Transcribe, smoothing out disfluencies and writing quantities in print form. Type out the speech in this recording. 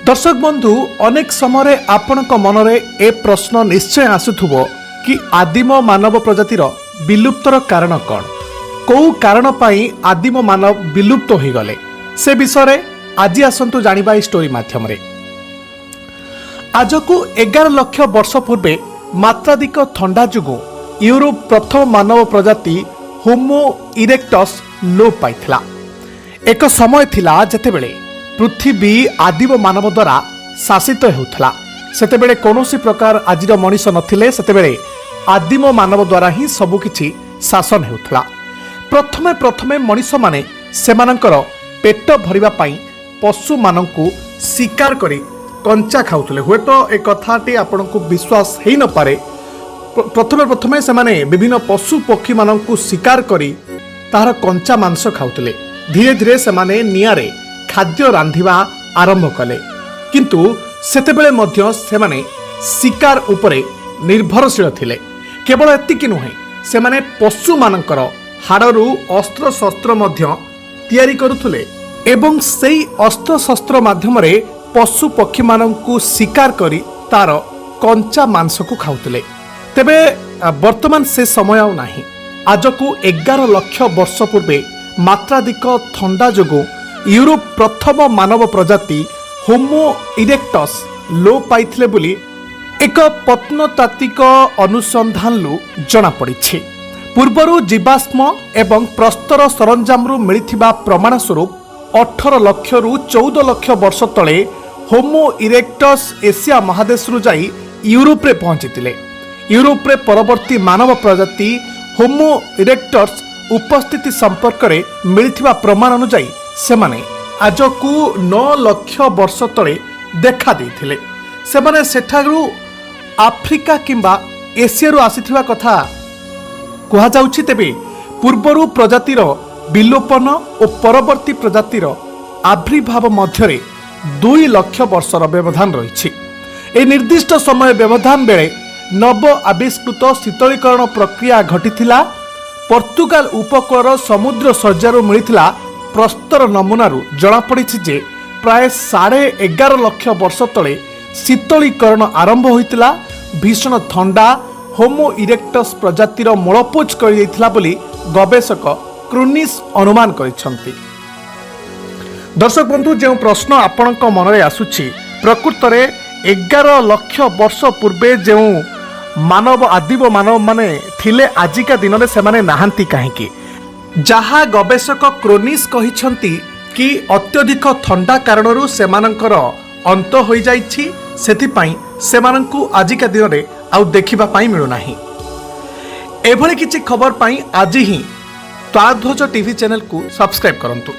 दर्शक बंधु अनेक समय आपण मनरे ए प्रश्न निश्चय आसुथुबो कि आदिम मानव प्रजातिर विलुप्तर कारण कौन कौ कारण पाई आदिम मानव विलुप्त हो गले से विषय आज आसंतु जानिबा ई स्टोरी माध्यम रे। आज को 11 लाख वर्ष पूर्वे मात्राधिक थंडा जुगु यूरोप प्रथम मानव प्रजाति होमो इरेक्टस लोप पाइथिला। एक समय थिला जेतेबेले पृथ्वी आदिम मानव द्वारा शासित होउथला। सेतेबेले कोनोसी प्रकार आजिर मनीष नथिले, सेतेबेले आदिम मानव द्वारा ही सबुकिछि शासन होउथला। प्रथमे प्रथमे मनीष माने सेमानंकर पेट भरिबा पई पशु मानंकु शिकार करी कंचा खाउथले। हुए तो ए कथाटी आपनकु विश्वास हेई न पारे। प्रथमे प्रथमे सेमाने विभिन्न पशु पक्षी मानंकु शिकार करी तार कंचा मांस खाउथले। धीरे धीरे सेमाने नियारे खाद्य रांधिबा आरंभ कले, किंतु सेतेबेले मध्य सेमाने शिकार उपरे निर्भरशील थिले। केवल एतिकी नुहे, सेमाने पशु मानंकर हाड़रू अस्त्र शस्त्र मध्य तैयारी करुथुले एवं सेई अस्त्र शस्त्र माध्यम रे पशु पक्षी मानंकु शिकार करी तार कंचा मांस को खाउथुले। तेबे वर्तमान से समय आउ नाही। आज को 11 लाख वर्ष पूर्वे मात्राधिक थंडा जोगु यूरोप प्रथम मानव प्रजाति होमो इरेक्टस लोप पाइथिले बोली एक प्रत्नतात्विक अनुसंधान जना पड़िछि। पूर्वरु जीवाश्म एवं प्रस्तर सरंजामरु मिलिथिबा प्रमाण स्वरूप 18 लाख रु 14 लाख वर्ष तले होमो इरेक्टस एशिया महादेश रु जाई यूरोप रे पहुंचीतिले। यूरोप रे परवर्ती मानव प्रजाति होमो इरेक्टस उपस्थिति संपर्क रे मिलिथिबा प्रमाण अनुसार सेमाने आज को 9 लाख वर्ष तले देखा देथिले। सेमाने सेठारु आफ्रिका किंबा एशिया रु आसीथिबा कथा कहा जाउछि। तेबे पूर्वरु प्रजातिर विलोपन और परवर्ती प्रजातिर आविर्भाव मध्यरे 2 लाख वर्षर व्यवधान रही। ए निर्दिष्ट समय व्यवधान बेले नव आविष्कृत शीतलीकरण प्रक्रिया घटिथिला। पोर्तुगाल उपकूल समुद्र सज्जारू मिलिथिला प्रस्तर नमूनारू जना पड़िछि जे प्राय 11.5 लाख वर्ष तले शीतलीकरण आरंभ होइतिला। भीषण थंडा होमो इरेक्टस प्रजातिर मूलपोच कर दैथिला बोली गवेषक क्रुनिस अनुमान करिसंती। दर्शक बंधु, जो प्रश्न आपणक मनरे आसुछि, प्रकृत रे 11 लाख वर्ष पूर्वे जो मानव आदिम मानव माने थिले आजिका दिन में सेमाने नाहांती काहेकि? जहा गवेषक क्रोनिस कहिसंती कि अत्यधिक थंडा कारणरू सेमानंकर अंत होई जाइछि, सेथिपाई सेमानंकु आजिका दिन में आउ देखिबा पाई मिलु नाही। एभली किछि खबर पाई आज ही तारध्वज टीवी चैनल को सब्सक्राइब करंतु।